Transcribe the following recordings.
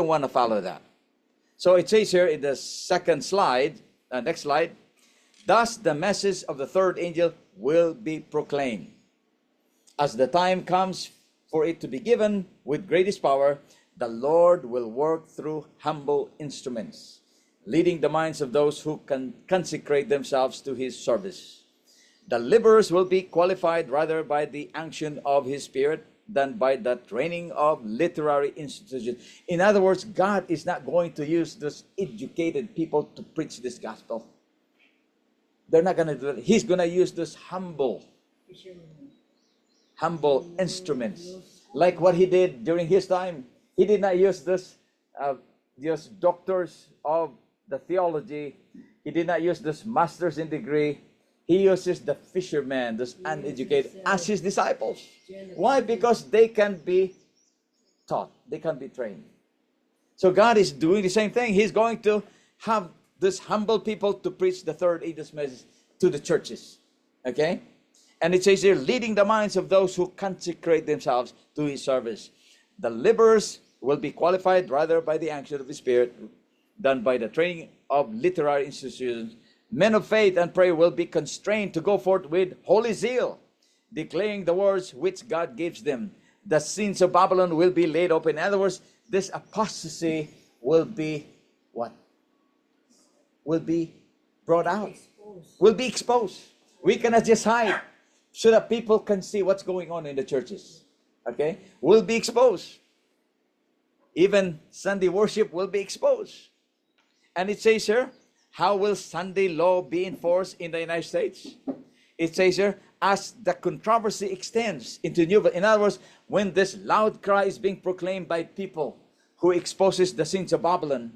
don't want to follow that. So it says here in the second slide, next slide, thus the message of the third angel will be proclaimed. As the time comes for it to be given with greatest power, the Lord will work through humble instruments, leading the minds of those who can consecrate themselves to his service. The laborers will be qualified rather by the unction of his Spirit than by the training of literary institutions. In other words, God is not going to use those educated people to preach this gospel. They're not going to do it. He's going to use those humble instruments, like what he did during his time. He did not use this just doctors of the theology. He did not use this masters in degree. He uses the fishermen, those uneducated, as his disciples. Why? Because they can be taught. They can be trained. So God is doing the same thing. He's going to have this humble people to preach the third angel's message to the churches. Okay? And it says here, leading the minds of those who consecrate themselves to his service. The laborers will be qualified rather by the unction of the Spirit than by the training of literary institutions. Men of faith and prayer will be constrained to go forth with holy zeal, declaring the words which God gives them. The sins of Babylon will be laid open. In other words, this apostasy will be what? Will be brought out. Will be exposed. We cannot just hide so that people can see what's going on in the churches. Okay? Will be exposed. Even Sunday worship will be exposed. And it says here, how will Sunday law be enforced in the United States? It says here, as the controversy extends into new, in other words, when this loud cry is being proclaimed by people who exposes the sins of Babylon,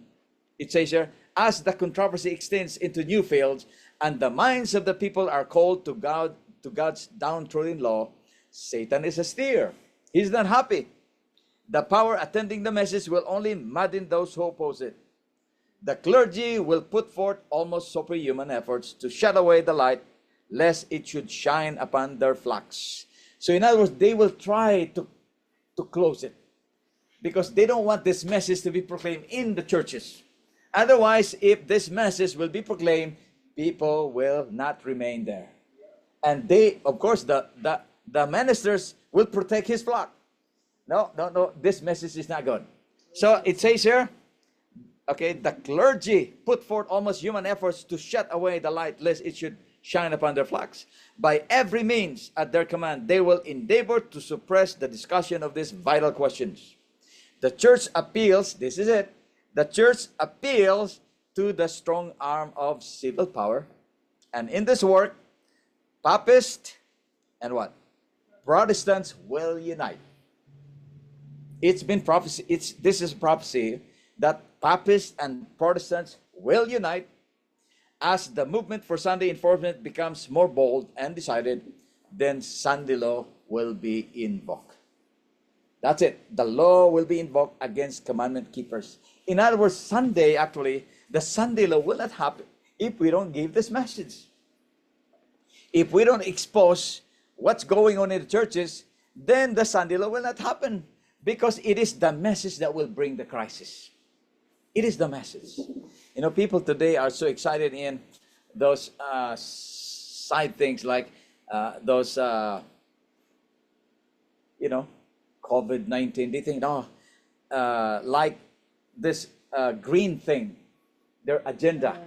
it says here, as the controversy extends into new fields, and the minds of the people are called to God's downtrodden law, Satan is astir. He's not happy. The power attending the message will only madden those who oppose it. The clergy will put forth almost superhuman efforts to shut away the light, lest it should shine upon their flocks. So in other words, they will try to close it, because they don't want this message to be proclaimed in the churches. Otherwise, if this message will be proclaimed, people will not remain there. And they, of course, the ministers will protect his flock. No, this message is not good. So it says here, okay, the clergy put forth almost human efforts to shut away the light, lest it should shine upon their flocks. By every means at their command, they will endeavor to suppress the discussion of these vital questions. The church appeals, this is it, the church appeals to the strong arm of civil power. And in this work, Papists and what? Protestants will unite. It's been prophecy. This is prophecy that Papists and Protestants will unite. As the movement for Sunday enforcement becomes more bold and decided, then Sunday law will be invoked. That's it. The law will be invoked against commandment keepers. In other words, Sunday, actually, the Sunday law will not happen if we don't give this message. If we don't expose what's going on in the churches, then the Sunday law will not happen, because it is the message that will bring the crisis. It is the message. You know, people today are so excited in those side things like those, COVID-19. They think, like this green thing, their agenda.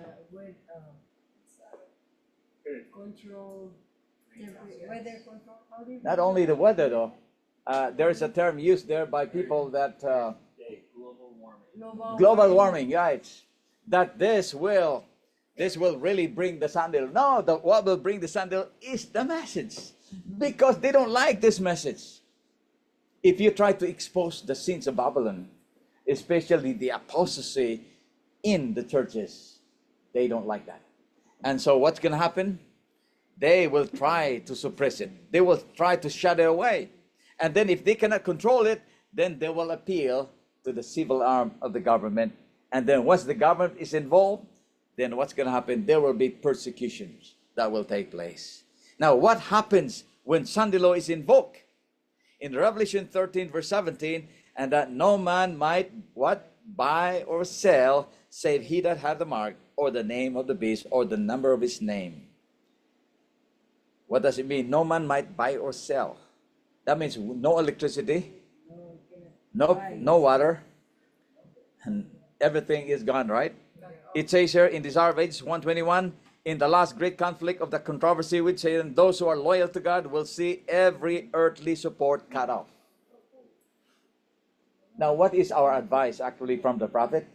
Control, weather control. Not only the weather, though. There is a term used there by people that global warming, right? That this will really bring the Sunday. No, what will bring the Sunday is the message, because they don't like this message. If you try to expose the sins of Babylon, especially the apostasy in the churches, they don't like that. And so what's going to happen? They will try to suppress it. They will try to shut it away. And then if they cannot control it, then they will appeal to the civil arm of the government. And then once the government is involved, then what's going to happen? There will be persecutions that will take place. Now, what happens when Sunday law is invoked? In Revelation 13, verse 17, and that no man might, what? buy or sell, save he that hath the mark, or the name of the beast, or the number of his name. What does it mean? No man might buy or sell. That means no electricity, no water, and everything is gone, right? It says here in Desire of Ages 121, in the last great conflict of the controversy with Satan, those who are loyal to God will see every earthly support cut off. Now, what is our advice actually from the prophet?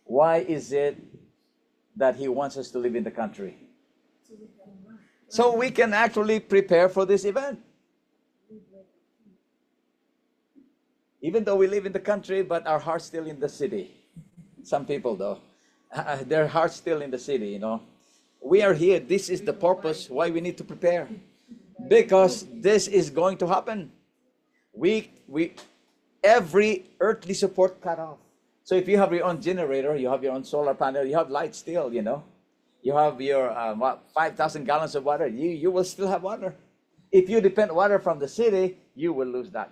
Why is it that he wants us to live in the country? So we can actually prepare for this event. Even though we live in the country, but our heart's still in the city. Some people, though, their heart's still in the city, you know. We are here. This is the purpose why we need to prepare. Because this is going to happen. Every earthly support cut off. So if you have your own generator, you have your own solar panel, you have light still, you know. You have your 5,000 gallons of water, you will still have water. If you depend water from the city, you will lose that.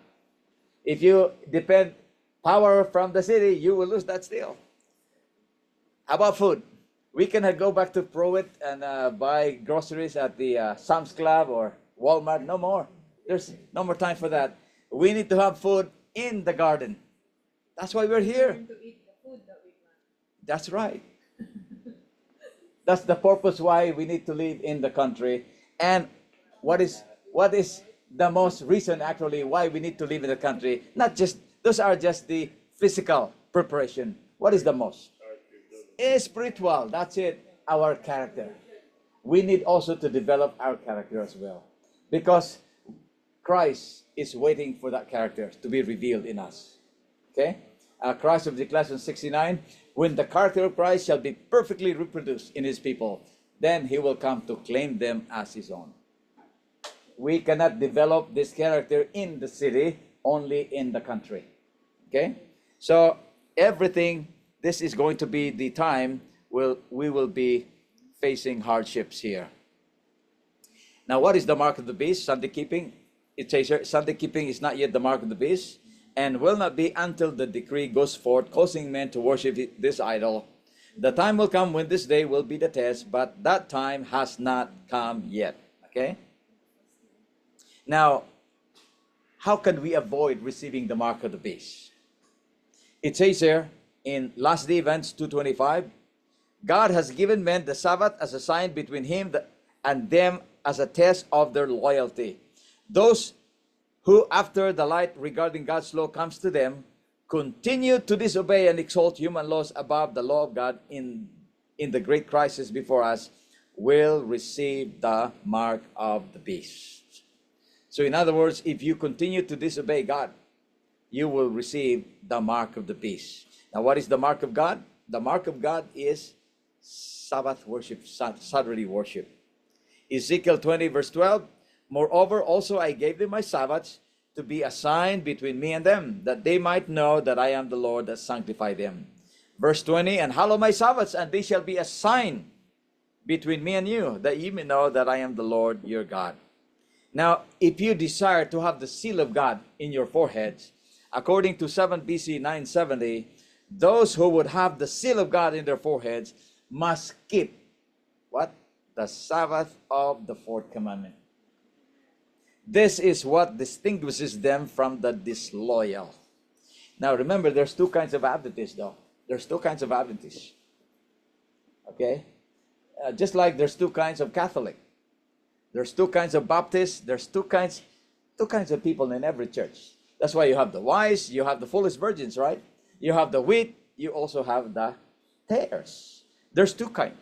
If you depend power from the city, you will lose that still. How about food? We can go back to Pruitt and buy groceries at the Sam's Club or Walmart. No more. There's no more time for that. We need to have food in the garden. That's why we're here. To eat the food that we want. That's right. That's the purpose why we need to live in the country. And what is the most reason actually why we need to live in the country? Not just, those are just the physical preparation. What is the most? Spiritual. That's it. Our character. We need also to develop our character as well. Because Christ is waiting for that character to be revealed in us. Okay? Christ of Declaration 69, when the character of Christ shall be perfectly reproduced in his people, then he will come to claim them as his own. We cannot develop this character in the city, only in the country. Okay? So everything, this is going to be the time we will be facing hardships here. Now, what is the mark of the beast? Sunday keeping. It says here, Sunday keeping is not yet the mark of the beast, and will not be until the decree goes forth, causing men to worship this idol. The time will come when this day will be the test, but that time has not come yet. Okay? Now, how can we avoid receiving the mark of the beast? It says here in Last Day Events 2:25, God has given men the Sabbath as a sign between him and them as a test of their loyalty. Those who, after the light regarding God's law comes to them, continue to disobey and exalt human laws above the law of God in the great crisis before us, will receive the mark of the beast. So in other words, if you continue to disobey God, you will receive the mark of the beast. Now, what is the mark of God? The mark of God is Sabbath worship, Saturday worship. Ezekiel 20 verse 12, moreover, also I gave them my Sabbaths to be a sign between me and them, that they might know that I am the Lord that sanctify them. Verse 20, and hallow my Sabbaths, and they shall be a sign between me and you, that ye may know that I am the Lord your God. Now, if you desire to have the seal of God in your foreheads, according to 7 BC 970, those who would have the seal of God in their foreheads must keep what? The Sabbath of the fourth commandment. This is what distinguishes them from the disloyal. Now remember, there's two kinds of Adventists though. There's two kinds of Adventists. Okay? Just like there's two kinds of Catholic. There's two kinds of Baptists. There's two kinds of people in every church. That's why you have the wise, you have the foolish virgins, right? You have the wheat, you also have the tares. There's two kinds.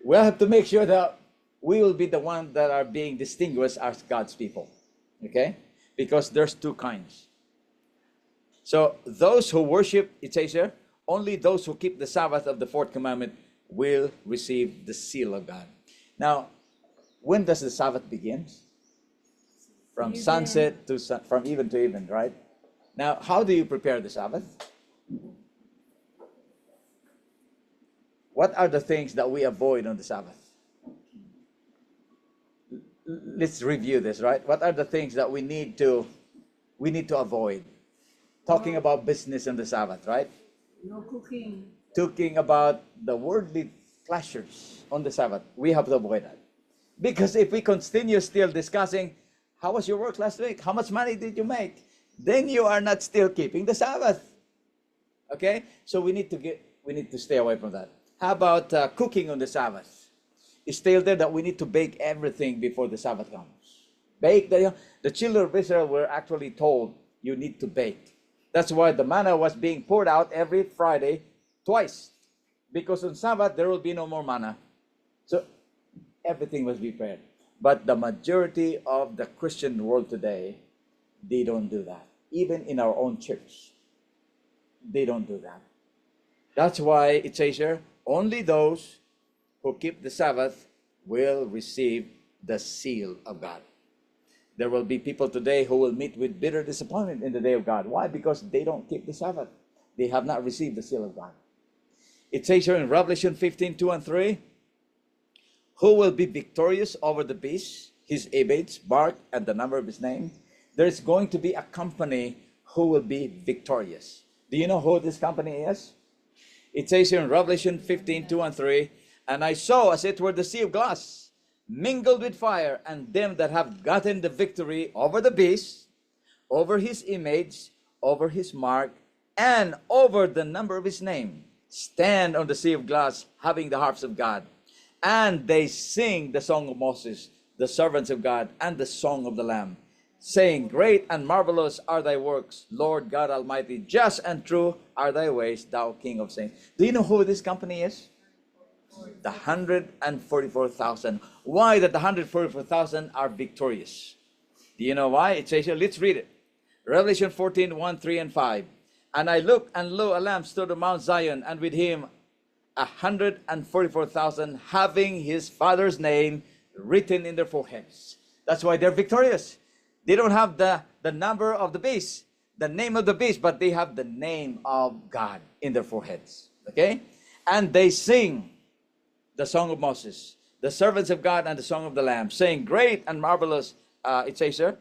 We'll have to make sure that we will be the ones that are being distinguished as God's people. Okay? Because there's two kinds. So those who worship, it says here, only those who keep the Sabbath of the fourth commandment will receive the seal of God. Now, when does the Sabbath begin? From sunset to from even to even, right? Now, how do you prepare the Sabbath? What are the things that we avoid on the Sabbath? Let's review this, right? What are the things that we need to avoid? talking about business on the Sabbath, right? No cooking. Talking about the worldly pleasures on the Sabbath. We have to avoid that. Because if we continue still discussing, how was your work last week? How much money did you make? Then you are not still keeping the Sabbath. Okay? So we need to stay away from that. How about cooking on the Sabbath? It's still there that we need to bake everything before the Sabbath comes. Bake. The children of Israel were actually told, you need to bake. That's why the manna was being poured out every Friday twice. Because on Sabbath, there will be no more manna. So everything must be prepared. But the majority of the Christian world today, they don't do that. Even in our own church, they don't do that. That's why it says here, only those who keep the Sabbath will receive the seal of God. There will be people today who will meet with bitter disappointment in the day of God. Why? Because they don't keep the Sabbath. They have not received the seal of God. It says here in Revelation 15:2 and 3, who will be victorious over the beast, his image, mark, and the number of his name? There is going to be a company who will be victorious. Do you know who this company is? It says here in Revelation 15:2 and 3, and I saw as it were the sea of glass, mingled with fire, and them that have gotten the victory over the beast, over his image, over his mark, and over the number of his name, stand on the sea of glass, having the harps of God. And they sing the song of Moses, the servants of God, and the song of the Lamb, saying, great and marvelous are thy works, Lord God Almighty. Just and true are thy ways, thou King of saints. Do you know who this company is? The 144,000. Why that the 144,000 are victorious? Do you know why? It says here, let's read it. Revelation 14:1, 3, and 5. And I looked, and lo, a lamb stood on Mount Zion, and with him 144,000, having his Father's name written in their foreheads. That's why they're victorious. They don't have the number of the beast, the name of the beast, but they have the name of God in their foreheads. Okay? And they sing the song of Moses, the servants of God, and the song of the Lamb, saying, great and marvelous, it says here,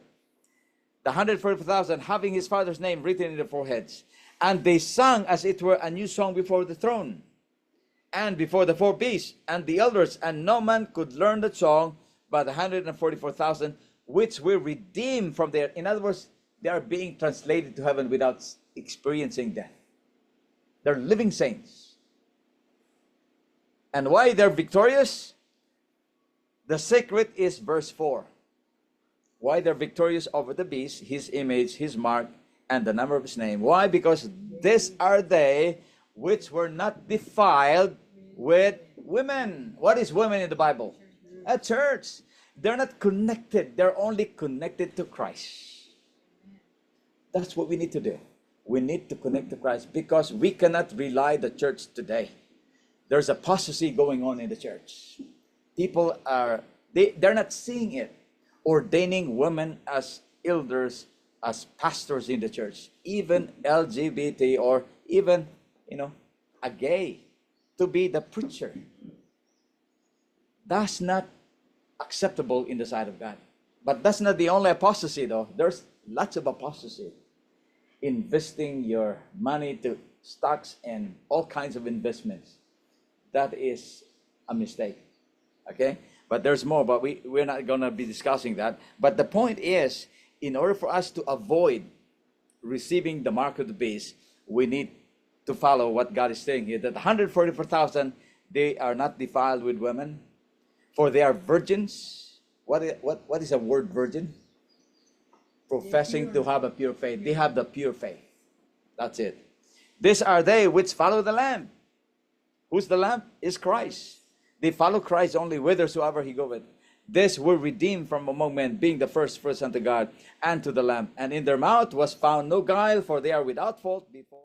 the 144,000 having his Father's name written in their foreheads. And they sang as it were a new song before the throne, and before the four beasts, and the elders, and no man could learn that song but the 144,000, which were redeemed from their, in other words, they are being translated to heaven without experiencing death. They're living saints. And why they're victorious? The secret is verse 4. Why they're victorious over the beast, his image, his mark, and the number of his name. Why? Because these are they which were not defiled with women. What is women in the Bible? A church. They're not connected. They're only connected to Christ. That's what we need to do. We need to connect to Christ, because we cannot rely the church today. There's apostasy going on in the church. People they're not seeing it. Ordaining women as elders, as pastors in the church, even LGBT, or even, a gay to be the preacher. That's not acceptable in the sight of God. But that's not the only apostasy, though. There's lots of apostasy. Investing your money to stocks and all kinds of investments. That is a mistake. Okay? But there's more, but we're not going to be discussing that. But the point is, in order for us to avoid receiving the mark of the beast, we need to follow what God is saying here, that 144,000, they are not defiled with women, for they are virgins. What is a word virgin? Professing to have a pure faith. They have the pure faith. That's it. These are they which follow the Lamb. Who's the Lamb? Is Christ. They follow Christ only whithersoever he goeth. This were redeemed from among men, being the first fruits unto God and to the Lamb. And in their mouth was found no guile, for they are without fault before